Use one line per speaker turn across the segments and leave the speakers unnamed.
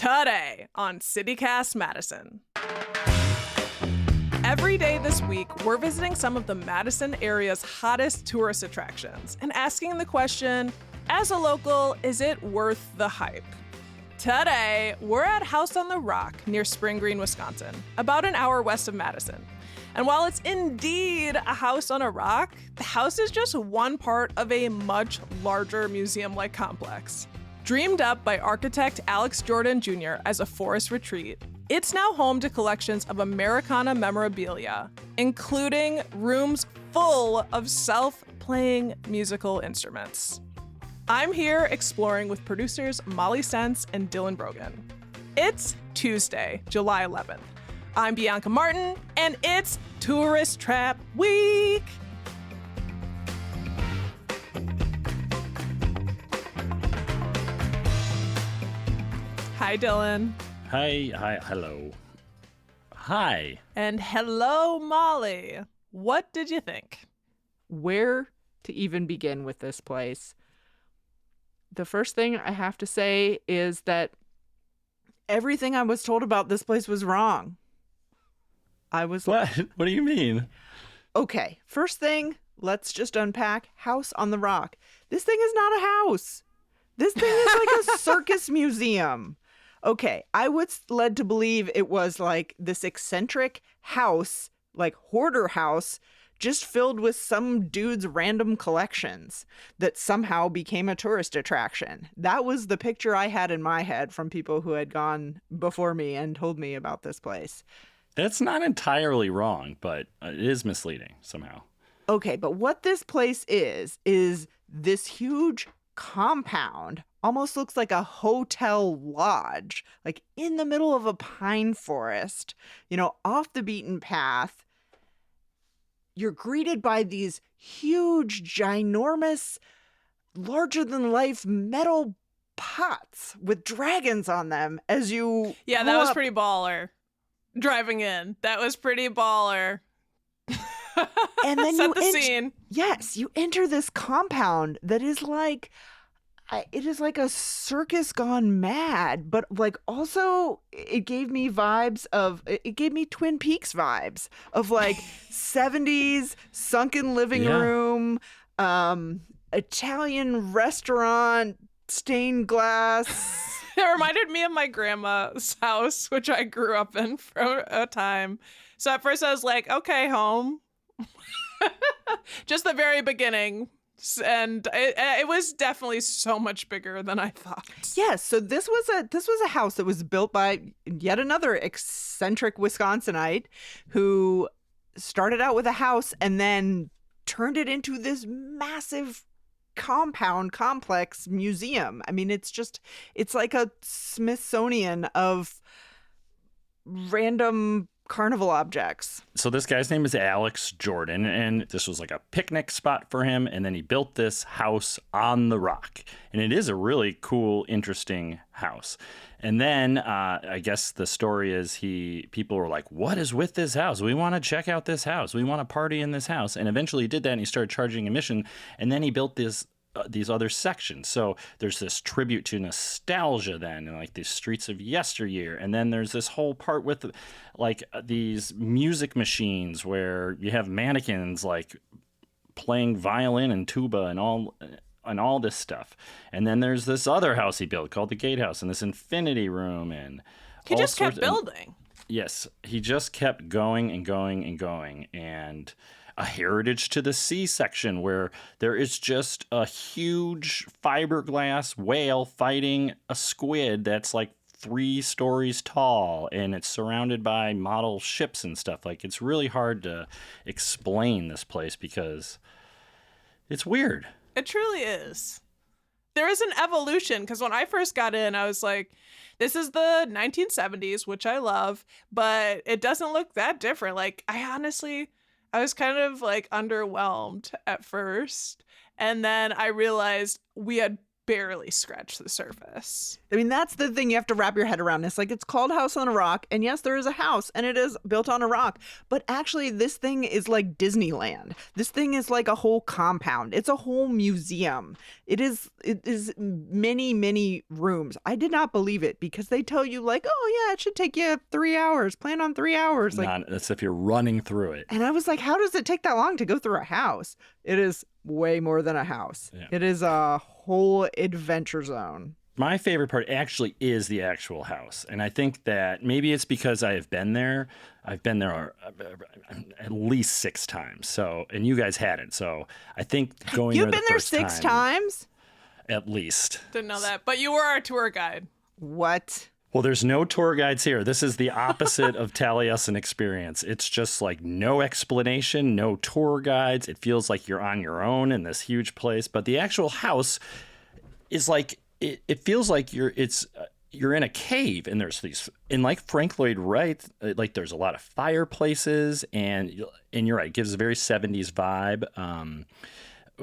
Today on City Cast Madison. Every day this week, we're visiting some of the Madison area's hottest tourist attractions and asking the question, as a local, is it worth the hype? Today, we're at House on the Rock near Spring Green, Wisconsin, about an hour west of Madison. And while it's indeed a house on a rock, the house is just one part of a much larger museum-like complex. Dreamed up by architect Alex Jordan Jr. as a forest retreat, it's now home to collections of Americana memorabilia, including rooms full of self-playing musical instruments. I'm here exploring with producers Molly Stentz and Dylan Brogan. It's Tuesday, July 11th. I'm Bianca Martin, and it's Tourist Trap Week! Hi, Dylan.
Hi, hello. Hi.
And hello, Molly. What did you think?
Where to even begin with this place? The first thing I have to say is that everything I was told about this place was wrong.
What? What do you mean?
Okay, first thing, let's just unpack House on the Rock. This thing is not a house. This thing is like a circus museum. Okay, I was led to believe it was like this eccentric house, like hoarder house, just filled with some dude's random collections that somehow became a tourist attraction. That was the picture I had in my head from people who had gone before me and told me about this place.
That's not entirely wrong, but it is misleading somehow.
Okay, but what this place is this huge compound, almost looks like a hotel lodge, like in the middle of a pine forest, off the beaten path. You're greeted by these huge, ginormous, larger-than-life metal pots with dragons on them as you
Yeah, that was pretty baller. Driving in. That was pretty baller.
And then
Set the scene.
Yes, you enter this compound that is like, it is like a circus gone mad, but like also it gave me Twin Peaks vibes of like 70s sunken living room, Italian restaurant, stained glass.
It reminded me of my grandma's house, which I grew up in for a time. So at first I was like, okay, home. Just the very beginning. And it was definitely so much bigger than I thought.
Yes, so this was a house that was built by yet another eccentric Wisconsinite who started out with a house and then turned it into this massive compound complex museum. I mean, it's like a Smithsonian of random carnival objects.
So this guy's name is Alex Jordan, and this was like a picnic spot for him, and then he built this house on the rock. And it is a really cool, interesting house. And then I guess the story is people were like, what is with this house? We want to check out this house. We want to party in this house. And eventually he did that, and he started charging admission, and then he built these other sections. So there's this tribute to nostalgia then, and like these streets of yesteryear. And then there's this whole part with like these music machines where you have mannequins like playing violin and tuba and all this stuff. And then there's this other house he built called the Gatehouse, and this infinity room, and
he just kept building.
Yes, he just kept going and going and going. And a Heritage to the Sea section where there is just a huge fiberglass whale fighting a squid that's like 3 stories tall, and it's surrounded by model ships and stuff. Like, it's really hard to explain this place because it's weird.
It truly is. There is an evolution, because when I first got in, I was like, this is the 1970s, which I love, but it doesn't look that different. Like, I was kind of like underwhelmed at first. And then I realized we had barely scratched the surface.
I mean, that's the thing you have to wrap your head around. It's like, it's called House on a Rock, and yes, there is a house, and it is built on a rock. But actually, this thing is like Disneyland. This thing is like a whole compound. It's a whole museum. It is many, many rooms. I did not believe it because they tell you like, oh yeah, it should take you 3 hours. Plan on 3 hours. Like,
That's if you're running through it.
and I was like, how does it take that long to go through a house? It is way more than a house.
Yeah.
It is a whole adventure zone.
My favorite part actually is the actual house. And I think that maybe it's because I have been there. I've been there at least 6 times. So, and you guys hadn't. So I think going
You've
there
been
the
there
first
6
time,
times?
at least.
Didn't know that. But you were our tour guide.
What?
Well, there's no tour guides here. This is the opposite of Taliesin experience. It's just like no explanation, no tour guides. It feels like you're on your own in this huge place. But the actual house is like, it feels like you're in a cave, and there's these, and like Frank Lloyd Wright, like there's a lot of fireplaces, and you're right, it gives a very 70s vibe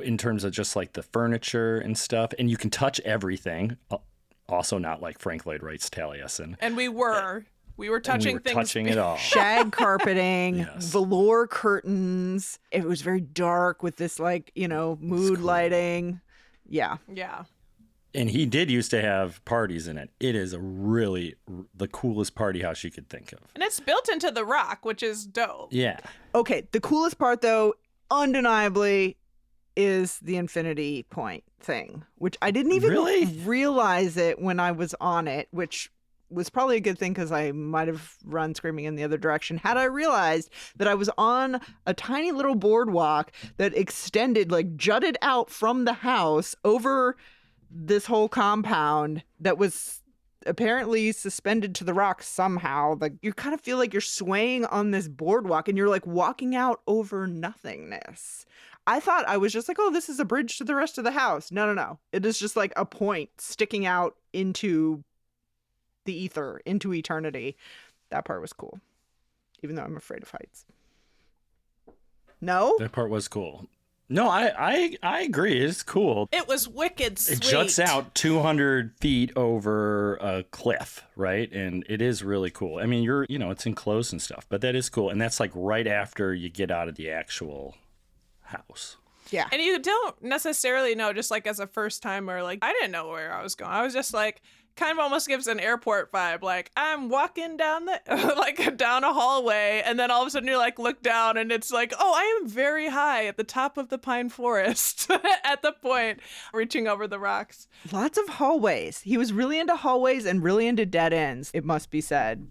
in terms of just like the furniture and stuff, and you can touch everything. Also not like Frank Lloyd Wright's Taliesin.
And we were touching things.
Touching it all.
Shag carpeting,
Yes.
velour curtains. It was very dark with this like, mood lighting. Yeah.
Yeah.
And he did used to have parties in it. It is the coolest party house you could think of.
And it's built into the rock, which is dope.
Yeah.
Okay, the coolest part though, undeniably, is the infinity point thing, which I didn't even
Really?
realize it when I was on it, which was probably a good thing because I might have run screaming in the other direction had I realized that I was on a tiny little boardwalk that extended, like jutted out from the house over this whole compound that was apparently suspended to the rock somehow. Like, you kind of feel like you're swaying on this boardwalk and you're like walking out over nothingness. I thought I was just like, oh, this is a bridge to the rest of the house. No. It is just like a point sticking out into the ether, into eternity. That part was cool, even though I'm afraid of heights. No?
That part was cool. No, I agree. It's cool.
It was wicked sweet.
It juts out 200 feet over a cliff, right? And it is really cool. I mean, it's enclosed and stuff, but that is cool. And that's like right after you get out of the actual house.
Yeah.
And you don't necessarily know, just like as a first timer, like I didn't know where I was going. I was just like, kind of almost gives an airport vibe. Like I'm walking down down a hallway, and then all of a sudden you like look down and it's like, oh, I am very high at the top of the pine forest at the point reaching over the rocks.
Lots of hallways. He was really into hallways and really into dead ends, it must be said.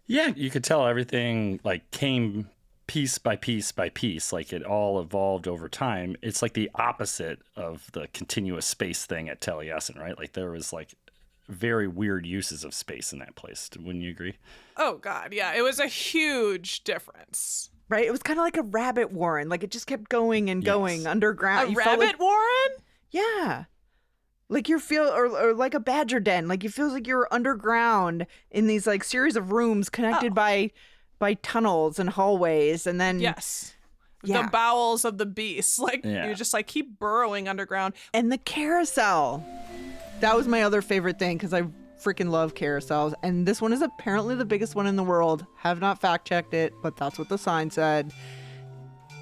Yeah, you could tell everything like came piece by piece by piece, like it all evolved over time. It's like the opposite of the continuous space thing at Taliesin, right? Like there was like very weird uses of space in that place. Wouldn't you agree?
Oh God, yeah. It was a huge difference.
Right? It was kind of like a rabbit warren. Like it just kept going and going
Yes.
underground.
A
You felt
rabbit warren?
Yeah. Like you feel, or like a badger den. Like it feels like you're underground in these like series of rooms connected by tunnels and hallways, and then
Yes.
Yeah.
The bowels of the beast. Like
Yeah.
you just like keep burrowing underground.
and the carousel. That was my other favorite thing because I freaking love carousels, and this one is apparently the biggest one in the world. Have not fact checked it, but that's what the sign said.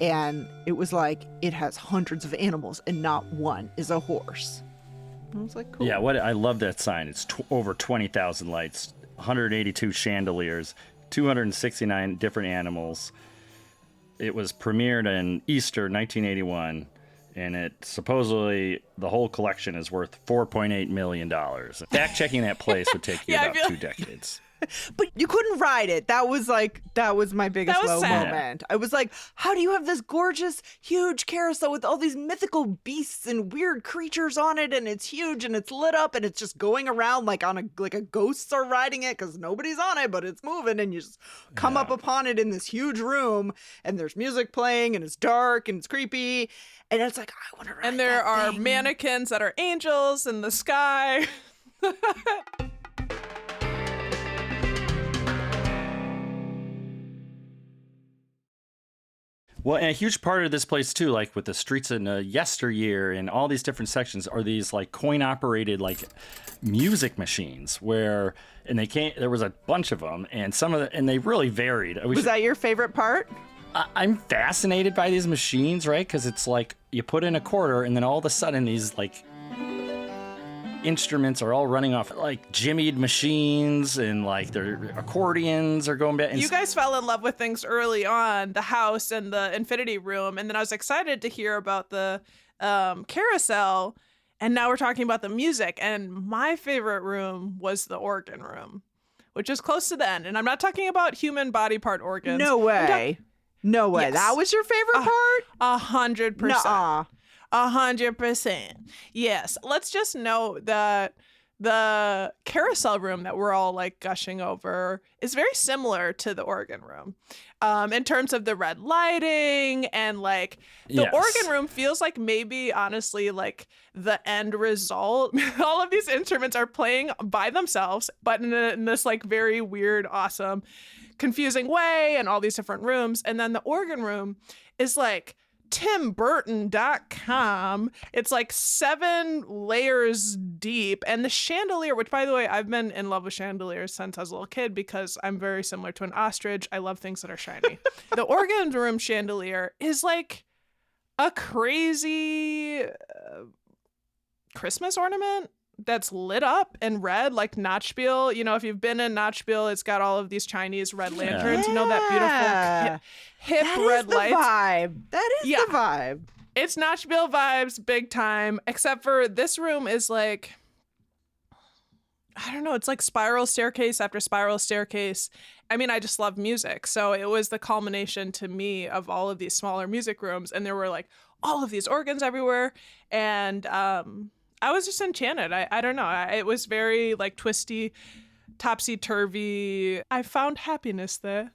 And it was like, it has hundreds of animals and not one is a horse. I was like, cool.
Yeah, I love that sign. It's over 20,000 lights, 182 chandeliers, 269 different animals. It was premiered in Easter 1981, and it supposedly, the whole collection is worth $4.8 million. Fact-checking that place would take you
Yeah, I
about
feel
2 decades.
But you couldn't ride it. That was my biggest
That was
low
sad.
moment. I was like, how do you have this gorgeous, huge carousel with all these mythical beasts and weird creatures on it, and it's huge and it's lit up and it's just going around like a ghosts are riding it because nobody's on it, but it's moving, and you just come up upon it in this huge room, and there's music playing and it's dark and it's creepy, and it's like, I want to ride
And there
that
are
thing.
mannequins that are angels in the sky.
Well, and a huge part of this place too, like with the streets in yesteryear and all these different sections, are these like coin-operated like music machines where, and they came. There was a bunch of them, and and they really varied.
Was that your favorite part?
I'm fascinated by these machines, right? Because it's like you put in a quarter, and then all of a sudden these like instruments are all running off like jimmied machines, and like their accordions are going back.
You guys fell in love with things early on, the house and the infinity room, and then I was excited to hear about the carousel, and now we're talking about the music. And my favorite room was the organ room, which is close to the end. And I'm not talking about human body part organs.
No way. No way.
Yes.
That was your favorite part?
100%.
Nuh-uh.
100%. Yes. Let's just note that the carousel room that we're all like gushing over is very similar to the organ room in terms of the red lighting, and like the
Yes.
organ room feels like maybe honestly like the end result. All of these instruments are playing by themselves, but in this like very weird, awesome, confusing way, and all these different rooms. And then the organ room is like timburton.com. It's like 7 layers deep, and the chandelier, which by the way, I've been in love with chandeliers since I was a little kid because I'm very similar to an ostrich. I love things that are shiny. The organ room chandelier is like a crazy Christmas ornament that's lit up in red, like Notchbiel. You know, if you've been in Notchbiel, it's got all of these Chinese red lanterns. You know, that beautiful hip
That
red
is the
lights.
vibe. That is
Yeah.
the vibe.
It's Notchbiel vibes big time, except for this room is like, I don't know, it's like spiral staircase after spiral staircase. I mean, I just love music. So it was the culmination to me of all of these smaller music rooms. And there were like all of these organs everywhere. And I was just enchanted. I don't know. It was very like twisty, topsy-turvy. I found happiness there.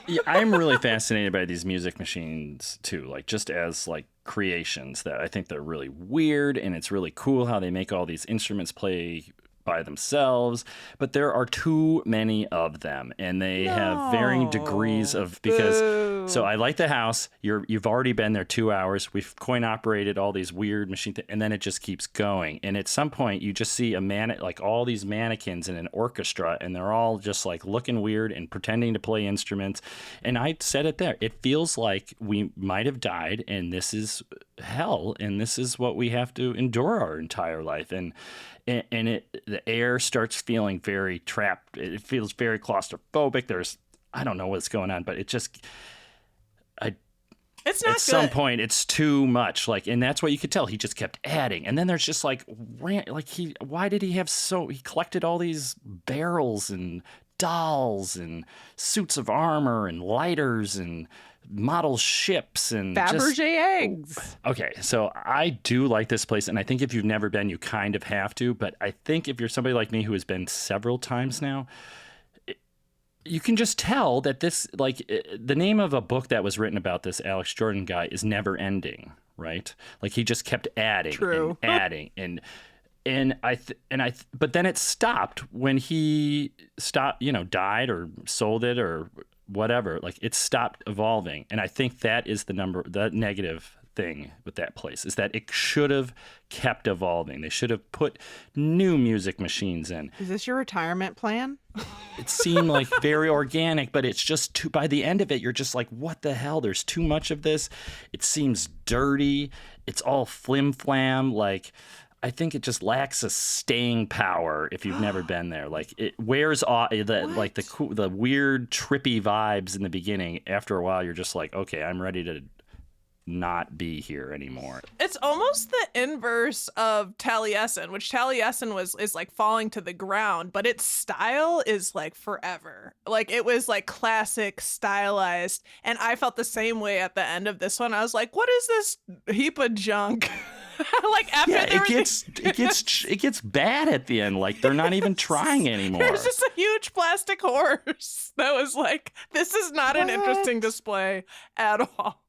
Yeah, I'm really fascinated by these music machines too, like just as like creations that I think they're really weird, and it's really cool how they make all these instruments play by themselves, but there are too many of them, and they have varying degrees of, because so I like the house. You've already been there 2 hours. We've coin operated all these weird machine and then it just keeps going. And at some point you just see like all these mannequins in an orchestra, and they're all just like looking weird and pretending to play instruments. And I said it there. It feels like we might have died, and this is hell, and this is what we have to endure our entire life. And the air starts feeling very trapped. It feels very claustrophobic. I don't know what's going on, but it just,
It's not
at some point it's too much. Like, and that's what you could tell. He just kept adding, and then there's just like why did he have he collected all these barrels and dolls and suits of armor and lighters and model ships and
Fabergé eggs.
Okay, so I do like this place, and I think if you've never been, you kind of have to. But I think if you're somebody like me who has been several times now, you can just tell that this, like, the name of a book that was written about this Alex Jordan guy is Never Ending, right? Like, he just kept adding
True.
and adding but then it stopped when he died or sold it or whatever. Like, it stopped evolving. And I think that is the negative thing with that place, is that it should have kept evolving. They should have put new music machines in.
Is this your retirement plan?
It seemed like very organic, but it's just by the end of it, you're just like, what the hell? There's too much of this. It seems dirty. It's all flim flam. Like, I think it just lacks a staying power if you've never been there. Like, it wears off the weird trippy vibes in the beginning. After a while, you're just like, okay, I'm ready to not be here anymore.
It's almost the inverse of Taliesin, which Taliesin is like falling to the ground, but its style is like forever. Like, it was like classic, stylized, and I felt the same way at the end of this one. I was like, what is this heap of junk? Like, after
it gets bad at the end. Like, they're not even trying anymore.
There's just a huge plastic horse that was like, this is not an interesting display at all.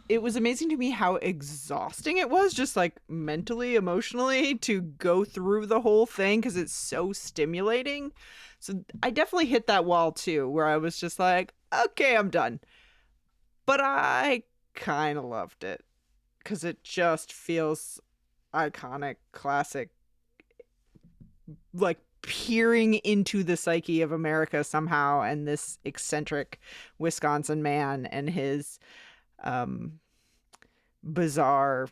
It was amazing to me how exhausting it was, just like mentally, emotionally, to go through the whole thing because it's so stimulating. So I definitely hit that wall too, where I was just like, okay, I'm done. But I kind of loved it because it just feels iconic, classic, like peering into the psyche of America somehow, and this eccentric Wisconsin man and his bizarre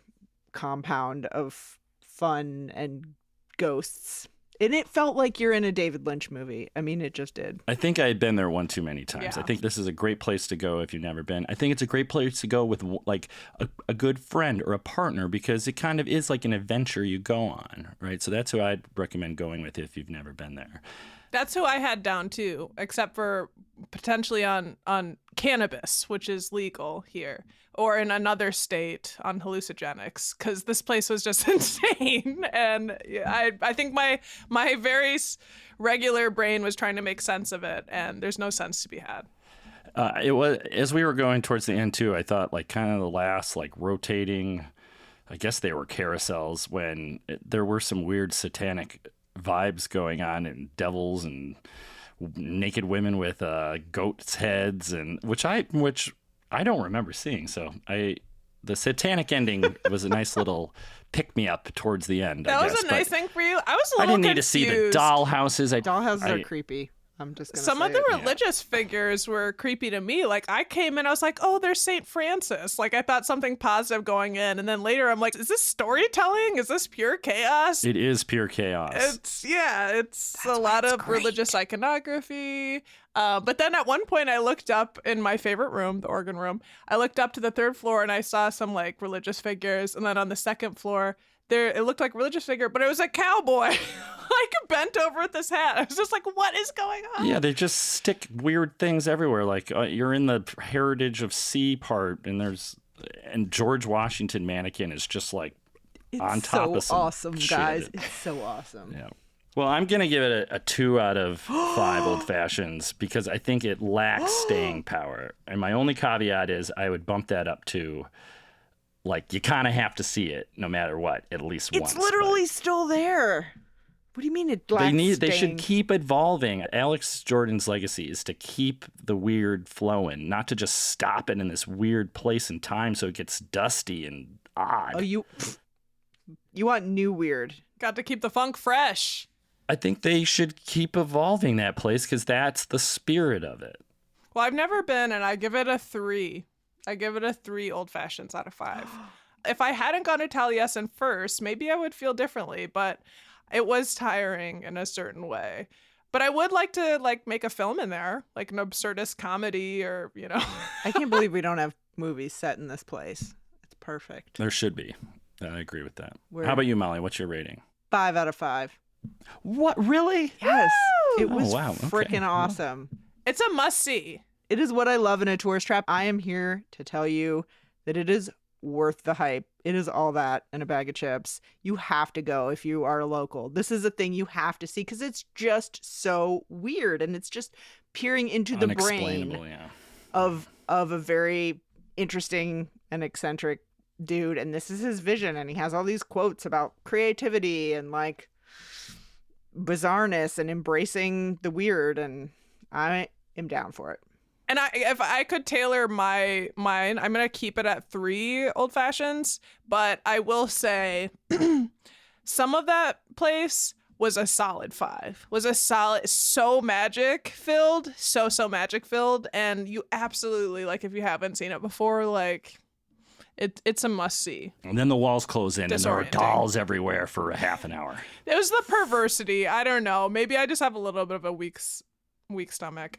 compound of fun and ghosts. And it felt like you're in a David Lynch movie. I mean, it just did.
I think I had been there one too many times.
Yeah.
I think this is a great place to go if you've never been. I think it's a great place to go with like a good friend or a partner, because it kind of is like an adventure you go on, right? So that's who I'd recommend going with if you've never been there.
That's who I had down too, except for potentially on cannabis, which is legal here, or in another state on hallucinogenics, because this place was just insane. And I think my very regular brain was trying to make sense of it, and there's no sense to be had.
It was, as we were going towards the end too, I thought like kind of the last like rotating, I guess they were carousels, when there were some weird satanic vibes going on, and devils and naked women with goats' heads, and which I don't remember seeing. So the satanic ending was a nice little pick me up towards the end.
That
I
was
guess.
a nice thing for you. I was a
I
little
didn't need to see the dollhouses.
Dollhouses are creepy. I'm just gonna
Some
say
of the
it.
religious figures were creepy to me. Like, I came in, I was like, oh, there's St. Francis. Like, I thought something positive going in. And then later I'm like, is this storytelling? Is this pure chaos?
It is pure chaos.
It's a lot of religious iconography. But then at one point I looked up in my favorite room, the organ room. I looked up to the third floor and I saw some like religious figures. And then on the second floor, it looked like a religious figure, but it was a cowboy, like bent over with his hat. I was just like, what is going on?
Yeah, they just stick weird things everywhere. Like you're in the Heritage of Sea part, and George Washington mannequin is just like on top of some
awesome,
shit.
guys. It's so awesome.
Yeah. Well, I'm going to give it a 2 out of 5 old fashions because I think it lacks staying power. And my only caveat is I would bump that up to, like, you kind of have to see it no matter what, at least once.
It's literally still there. What do you mean it lacks
They should
staying?
keep evolving. Alex Jordan's legacy is to keep the weird flowing, not to just stop it in this weird place and time so it gets dusty and odd.
Oh, you want new weird.
Got to keep the funk fresh.
I think they should keep evolving that place because that's the spirit of it.
Well, I've never been, and I give it a 3. I give it a 3 old fashions out of 5. If I hadn't gone to Taliesin first, maybe I would feel differently, but it was tiring in a certain way. But I would like to make a film in there, like an absurdist comedy or,
I can't believe we don't have movies set in this place. It's perfect.
There should be. I agree with that.
Where-
How about you, Molly? What's your rating?
5 out of 5.
What? Really?
Yes. It was
wow. Okay.
freaking awesome.
It's a must-see.
It is what I love in a tourist trap. I am here to tell you that it is worth the hype. It is all that and a bag of chips. You have to go if you are a local. This is a thing you have to see because it's just so weird, and it's just peering into the brain
yeah.
of a very interesting and eccentric dude, and this is his vision, and he has all these quotes about creativity and like bizarreness and embracing the weird, and I am down for it.
And if I could tailor mine, I'm going to keep it at 3 old fashions, but I will say some of that place was a solid 5. Was a solid, so magic filled, so magic filled, and you absolutely, like, if you haven't seen it before, like, it's a must see.
And then the walls close in and there are
Disorienting.
dolls everywhere for a half an hour.
It was the perversity. I don't know. Maybe I just have a little bit of a weak stomach.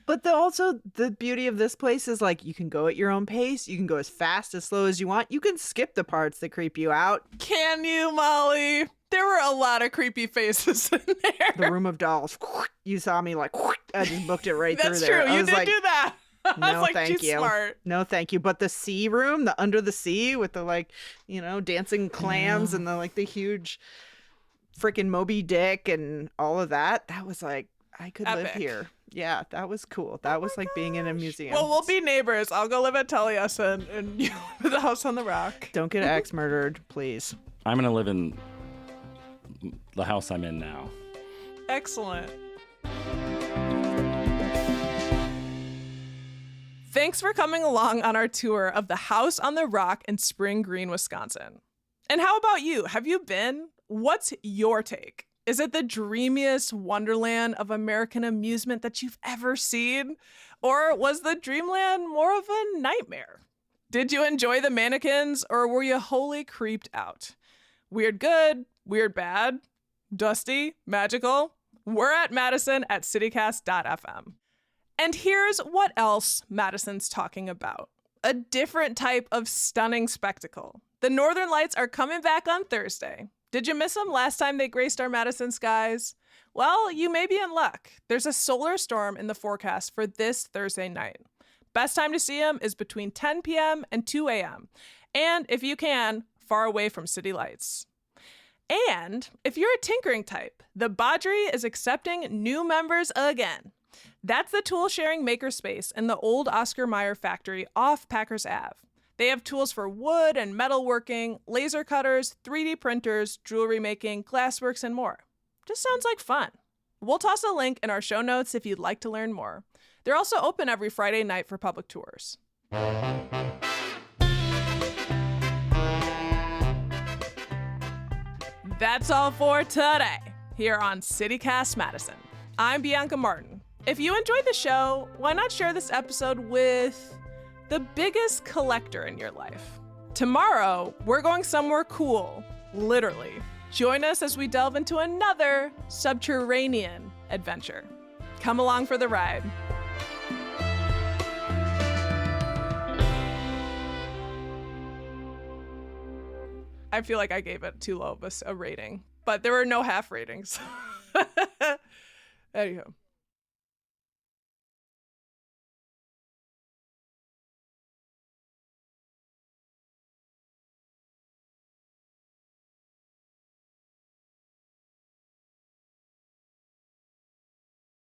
But also the beauty of this place is like you can go at your own pace. You can go as fast, as slow as you want. You can skip the parts that creep you out.
Can you, Molly? There were a lot of creepy faces in there.
The room of dolls. You saw me like I just booked it right through
That's
there.
true.
I
You
was
did
like,
do that. I
no,
was like,
thank
she's
you.
smart.
No, thank you. But the sea room, the under the sea with the like, dancing clams and the huge freaking Moby Dick and all of that. That was like, I could live
Epic.
here. Yeah, that was cool. That was like being in a museum.
Well, we'll be neighbors. I'll go live at Taliesin and you live at the house on the rock.
Don't get axe murdered, please.
I'm going to live in the house I'm in now.
Excellent. Thanks for coming along on our tour of the House on the Rock in Spring Green, Wisconsin. And how about you? Have you been? What's your take? Is it the dreamiest wonderland of American amusement that you've ever seen? Or was the dreamland more of a nightmare? Did you enjoy the mannequins, or were you wholly creeped out? Weird good, weird bad, dusty, magical? We're at Madison at citycast.fm. And here's what else Madison's talking about. A different type of stunning spectacle. The Northern Lights are coming back on Thursday. Did you miss them last time they graced our Madison skies? Well, you may be in luck. There's a solar storm in the forecast for this Thursday night. Best time to see them is between 10 p.m. and 2 a.m. And if you can, far away from city lights. And if you're a tinkering type, the Baudry is accepting new members again. That's the tool-sharing makerspace in the old Oscar Mayer factory off Packers Ave. They have tools for wood and metalworking, laser cutters, 3D printers, jewelry making, glassworks, and more. Just sounds like fun. We'll toss a link in our show notes if you'd like to learn more. They're also open every Friday night for public tours. That's all for today here on City Cast Madison. I'm Bianca Martin. If you enjoyed the show, why not share this episode with the biggest collector in your life? Tomorrow, we're going somewhere cool, literally. Join us as we delve into another subterranean adventure. Come along for the ride. I feel like I gave it too low of a rating, but there were no half ratings. Anywho.